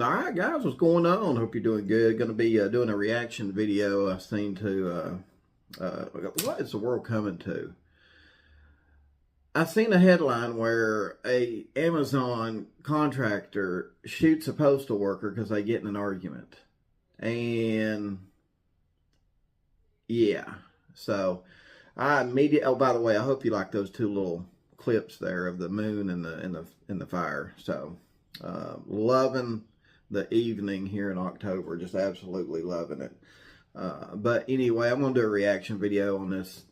All right, guys, what's going on? Hope you're doing good. Going to be doing a reaction video I've seen to what is the world coming to? I've seen a headline where a Amazon contractor shoots a postal worker because they get in an argument. And yeah, so I immediately. Oh, by the way, I hope you like those two little clips there of the moon and the fire. So loving the evening here in October, just absolutely loving it. But anyway, I'm gonna do a reaction video on this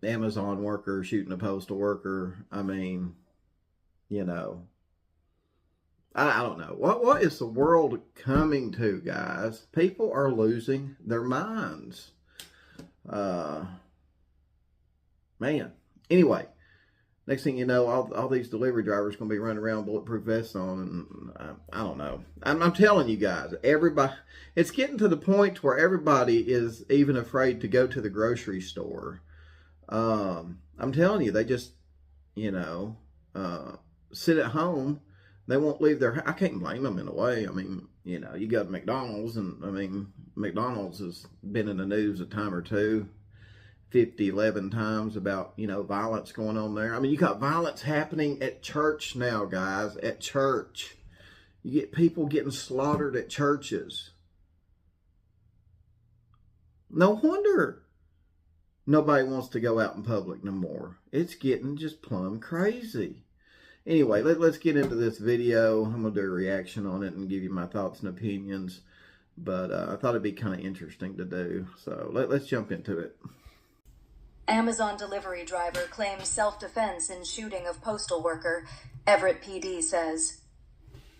Amazon worker shooting a postal worker. I mean, you know, I don't know. What is the world coming to, guys? People are losing their minds. Man. Anyway, next thing you know, all these delivery drivers going to be running around with bulletproof vests on, and I don't know. I'm telling you guys, everybody, it's getting to the point where everybody is even afraid to go to the grocery store. I'm telling you, they just, you know, sit at home. They won't leave their. I can't blame them in a way. I mean, you know, you go to McDonald's, and I mean, McDonald's has been in the news a time or two. 11 times about, you know, violence going on there. I mean, you got violence happening at church now, guys. At church. You get people getting slaughtered at churches. No wonder nobody wants to go out in public no more. It's getting just plumb crazy. Anyway, let's get into this video. I'm going to do a reaction on it and give you my thoughts and opinions. But I thought it'd be kind of interesting to do. So let's jump into it. Amazon delivery driver claims self-defense in shooting of postal worker, Everett PD says.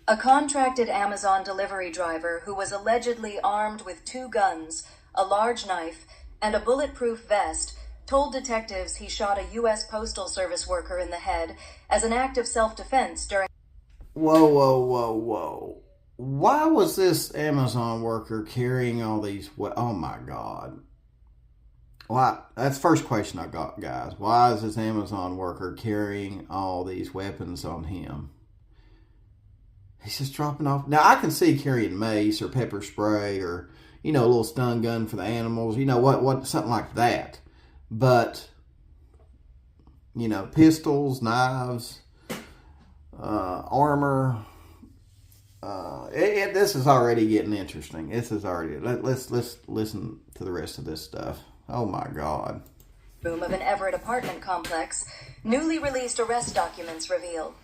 A contracted Amazon delivery driver who was allegedly armed with 2 guns, a large knife, and a bulletproof vest told detectives he shot a U.S. Postal Service worker in the head as an act of self-defense during... Whoa. Why was this Amazon worker carrying all these... Oh, my God. Why? That's the first question I got, guys. Why is this Amazon worker carrying all these weapons on him? He's just dropping off. Now, I can see carrying mace or pepper spray or, you know, a little stun gun for the animals. You know, what something like that. But, you know, pistols, knives, armor. This is already getting interesting. This is already... Let's listen to the rest of this stuff. Oh my God. Room of an Everett apartment complex, newly released arrest documents reveal.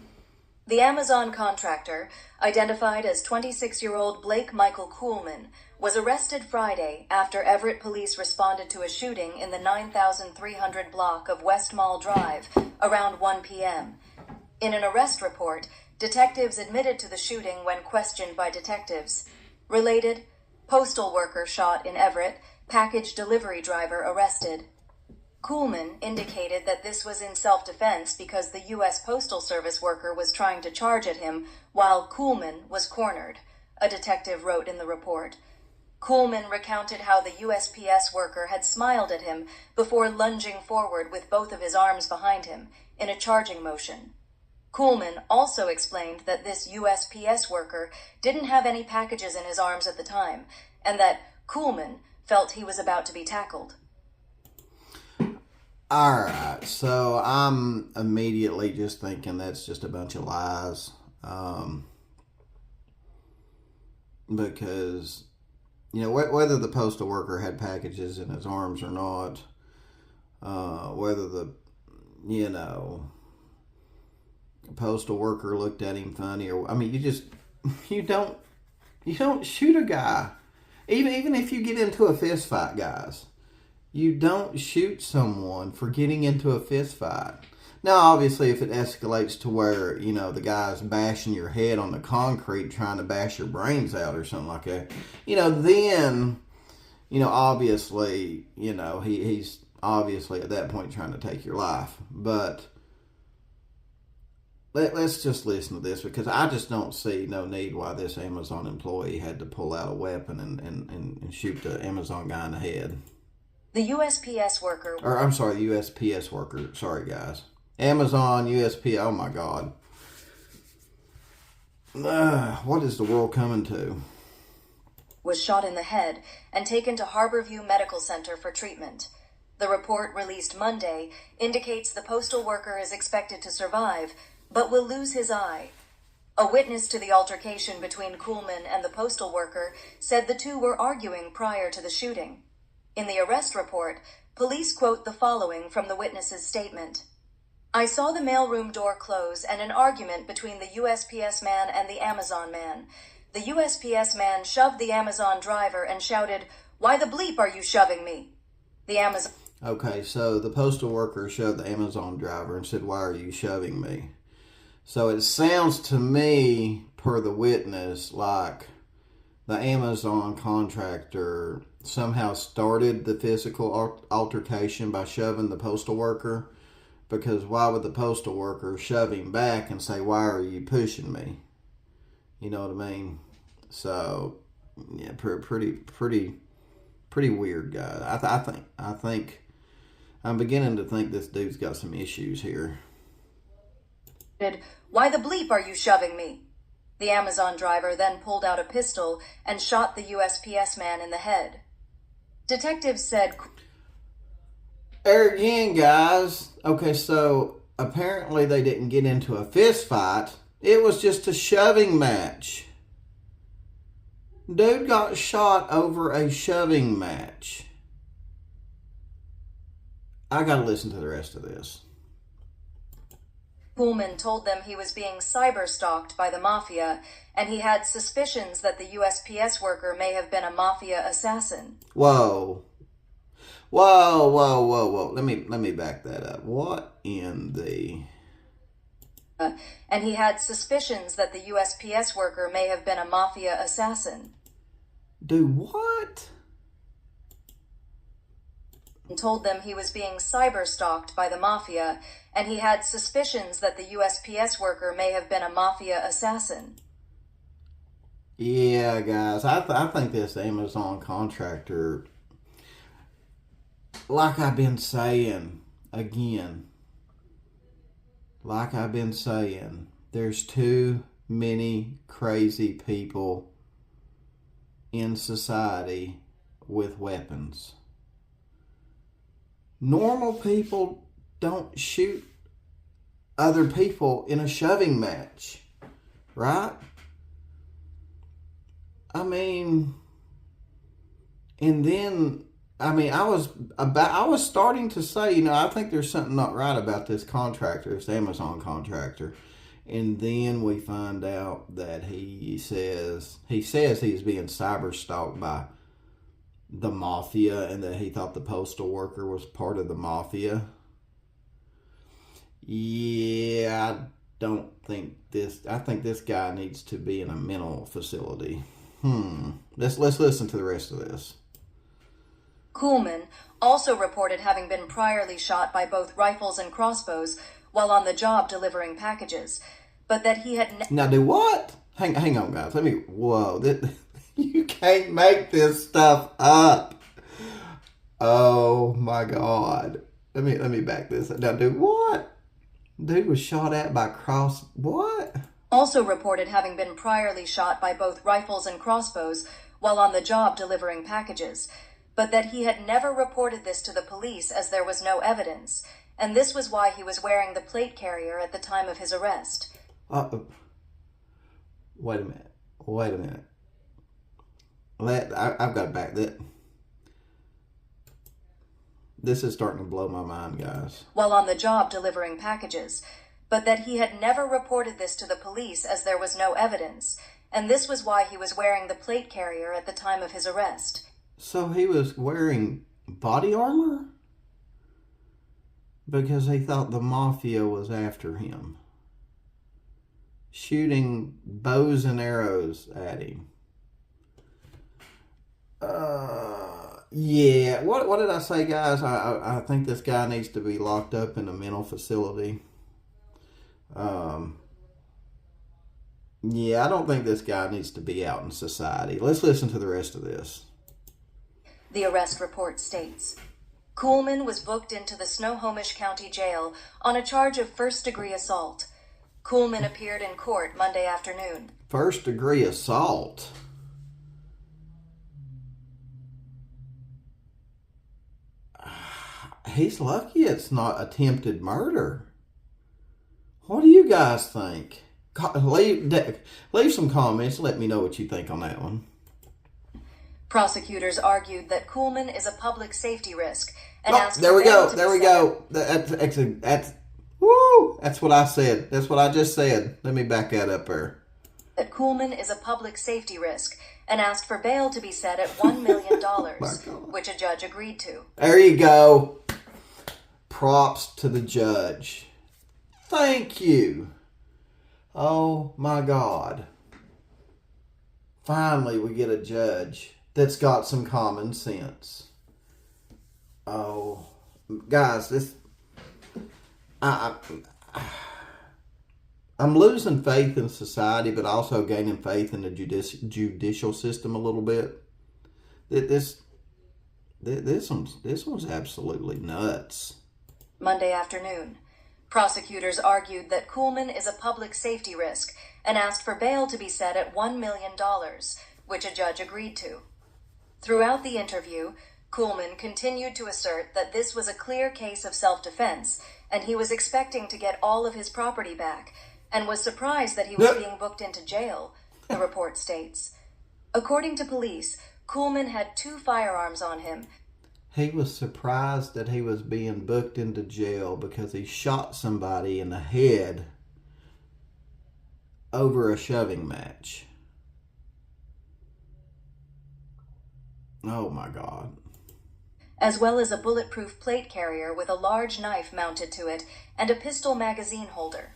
The Amazon contractor, identified as 26-year-old Blake Michael Kuhlman, was arrested Friday after Everett police responded to a shooting in the 9300 block of West Mall Drive around 1 p.m. In an arrest report, detectives admitted to the shooting when questioned by detectives. Related, postal worker shot in Everett, package delivery driver arrested. Kuhlman indicated that this was in self-defense because the U.S. Postal Service worker was trying to charge at him while Kuhlman was cornered, a detective wrote in the report. Kuhlman recounted how the USPS worker had smiled at him before lunging forward with both of his arms behind him in a charging motion. Kuhlman also explained that this USPS worker didn't have any packages in his arms at the time, and that Kuhlman felt he was about to be tackled. Alright, so I'm immediately just thinking that's just a bunch of lies. Because, you know, whether the postal worker had packages in his arms or not, whether the, you know, postal worker looked at him funny, or, I mean, you don't shoot a guy. Even if you get into a fist fight, guys, you don't shoot someone for getting into a fist fight. Now, obviously, if it escalates to where, you know, the guy's bashing your head on the concrete trying to bash your brains out or something like that, you know, then, you know, obviously, you know, he's obviously at that point trying to take your life. But let's just listen to this, because I just don't see no need why this Amazon employee had to pull out a weapon and shoot the Amazon guy in the head. The USPS worker... Or, I'm sorry, the USPS worker. Sorry, guys. Amazon, USPS, oh my God. What is the world coming to? Was shot in the head and taken to Harborview Medical Center for treatment. The report, released Monday, indicates the postal worker is expected to survive, but will lose his eye. A witness to the altercation between Kuhlman and the postal worker said the two were arguing prior to the shooting. In the arrest report, police quote the following from the witness's statement. I saw the mailroom door close and an argument between the USPS man and the Amazon man. The USPS man shoved the Amazon driver and shouted, "Why the bleep are you shoving me?" The Amazon... Okay, so the postal worker shoved the Amazon driver and said, "Why are you shoving me?" So it sounds to me, per the witness, like the Amazon contractor somehow started the physical altercation by shoving the postal worker. Because why would the postal worker shove him back and say, "Why are you pushing me?" You know what I mean? So, yeah, pretty weird guy. I think I'm beginning to think this dude's got some issues here. Why the bleep are you shoving me? The Amazon driver then pulled out a pistol and shot the USPS man in the head. Detectives said... There again, guys. Okay, so apparently they didn't get into a fist fight. It was just a shoving match. Dude got shot over a shoving match. I gotta listen to the rest of this. Kuhlman told them he was being cyber-stalked by the mafia, and he had suspicions that the USPS worker may have been a mafia assassin. Whoa. Let me back that up. What in the... And he had suspicions that the USPS worker may have been a mafia assassin. Do what? And told them he was being cyber-stalked by the mafia, and he had suspicions that the USPS worker may have been a mafia assassin. Yeah, guys, I think this Amazon contractor, like I've been saying, again, there's too many crazy people in society with weapons. Normal people don't shoot other people in a shoving match, right? I mean, and then, I was starting to say, I think there's something not right about this contractor, this Amazon contractor. And then we find out that he says he's being cyber stalked by the mafia and that he thought the postal worker was part of the mafia. Yeah, I think this guy needs to be in a mental facility. Let's listen to the rest of this. Kuhlman also reported having been priorly shot by both rifles and crossbows while on the job delivering packages, but that he had... Now do what? Hang on, guys. You can't make this stuff up. Oh my God. Let me back this up. Now do what? Dude was shot at by what? Also reported having been priorly shot by both rifles and crossbows while on the job delivering packages, but that he had never reported this to the police as there was no evidence, and this was why he was wearing the plate carrier at the time of his arrest. Wait a minute. I've got to back that. This is starting to blow my mind, guys. While on the job delivering packages, but that he had never reported this to the police as there was no evidence, and this was why he was wearing the plate carrier at the time of his arrest. So he was wearing body armor? Because he thought the mafia was after him, shooting bows and arrows at him. Yeah, what did I say, guys? I think this guy needs to be locked up in a mental facility. Yeah, I don't think this guy needs to be out in society. Let's listen to the rest of this. The arrest report states, Kuhlman was booked into the Snohomish County Jail on a charge of first-degree assault. Kuhlman appeared in court Monday afternoon. first-degree assault. He's lucky it's not attempted murder. What do you guys think? Leave some comments. Let me know what you think on that one. Prosecutors argued that Kuhlman is a public safety risk and asked there for we bail go. to There be we set. go. That's what I said. That's what I just said. Let me back that up there. That Kuhlman is a public safety risk and asked for bail to be set at $1 million, which a judge agreed to. There you go. Props to the judge. Thank you. Oh my God. Finally, we get a judge that's got some common sense. Oh, guys, I'm losing faith in society, but also gaining faith in the judicial system a little bit. This one's absolutely nuts. Monday afternoon, prosecutors argued that Kuhlman is a public safety risk and asked for bail to be set at $1 million, which a judge agreed to. Throughout the interview, Kuhlman continued to assert that this was a clear case of self-defense and he was expecting to get all of his property back and was surprised that he was being booked into jail, the report states. According to police, Kuhlman had 2 firearms on him. He was surprised that he was being booked into jail because he shot somebody in the head over a shoving match. Oh my God. As well as a bulletproof plate carrier with a large knife mounted to it and a pistol magazine holder.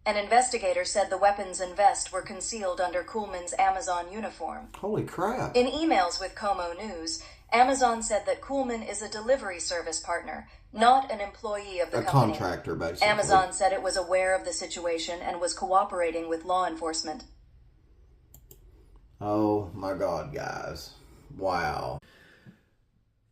An investigator said the weapons and vest were concealed under Kuhlman's Amazon uniform. Holy crap. In emails with Como News, Amazon said that Kuhlman is a delivery service partner, not an employee of the company. A contractor, basically. Amazon said it was aware of the situation and was cooperating with law enforcement. Oh my God, guys. Wow.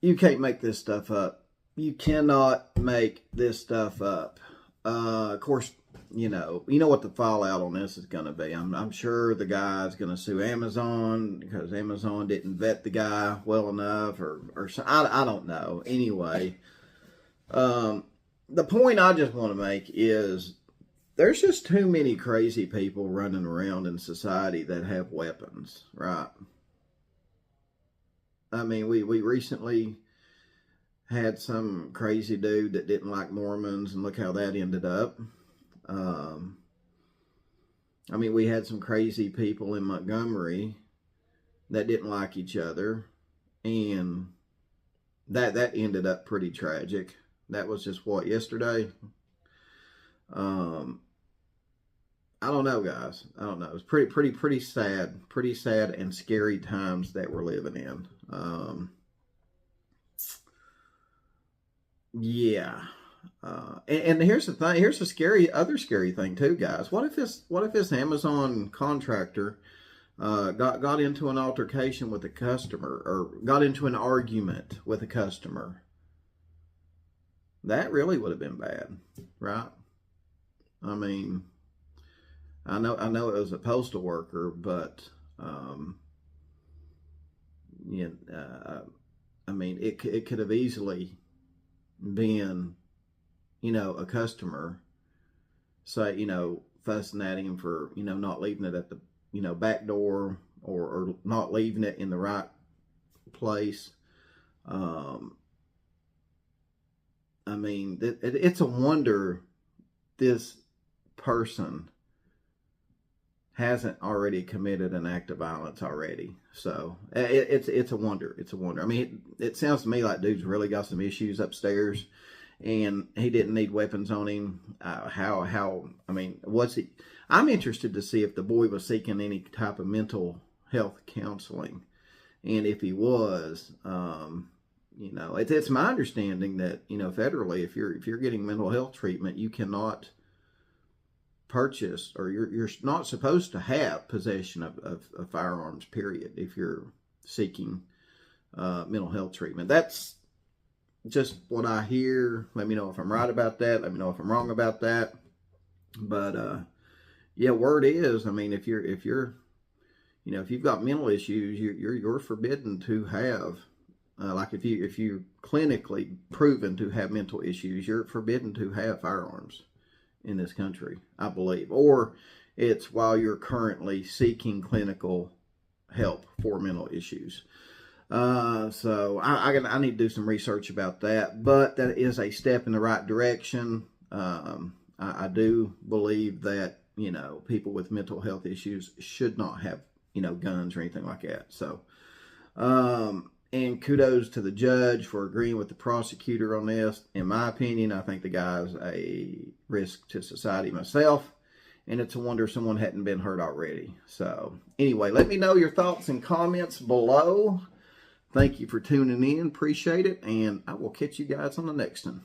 You can't make this stuff up. You cannot make this stuff up. Of course, you know what the fallout on this is going to be. I'm sure the guy's going to sue Amazon because Amazon didn't vet the guy well enough, or I don't know. Anyway, the point I just want to make is there's just too many crazy people running around in society that have weapons, right? I mean, we recently had some crazy dude that didn't like Mormons, and look how that ended up. I mean, we had some crazy people in Montgomery that didn't like each other, and that ended up pretty tragic. That was just yesterday? I don't know, guys. I don't know. It's pretty sad and scary times that we're living in. Yeah. And here's the thing. Here's the other scary thing too, guys. What if this Amazon contractor got into an altercation with a customer, or got into an argument with a customer? That really would have been bad, right? I mean, I know it was a postal worker, but I mean, it could have easily been, a customer, say, fussing at him for, not leaving it at the, back door, or not leaving it in the right place. I mean, it's a wonder this person hasn't already committed an act of violence already. So it's a wonder. It's a wonder. I mean, it sounds to me like dude's really got some issues upstairs, and he didn't need weapons on him. I mean, was he? I'm interested to see if the boy was seeking any type of mental health counseling, and if he was, it's my understanding that federally, if you're getting mental health treatment, you cannot purchase, or you're not supposed to have possession of firearms, period, if you're seeking mental health treatment. That's just what I hear. Let me know if I'm right about that. Let me know if I'm wrong about that. But Yeah, word is, I mean, if you're if you've got mental issues, you're forbidden to have like if you clinically proven to have mental issues, you're forbidden to have firearms in this country, I believe. Or it's while you're currently seeking clinical help for mental issues. So I need to do some research about that, but that is a step in the right direction. I do believe that people with mental health issues should not have guns or anything like that. So and kudos to the judge for agreeing with the prosecutor on this. In my opinion, I think the guy's a risk to society myself, and it's a wonder someone hadn't been hurt already. So anyway, let me know your thoughts and comments below. Thank you for tuning in. Appreciate it. And I will catch you guys on the next one.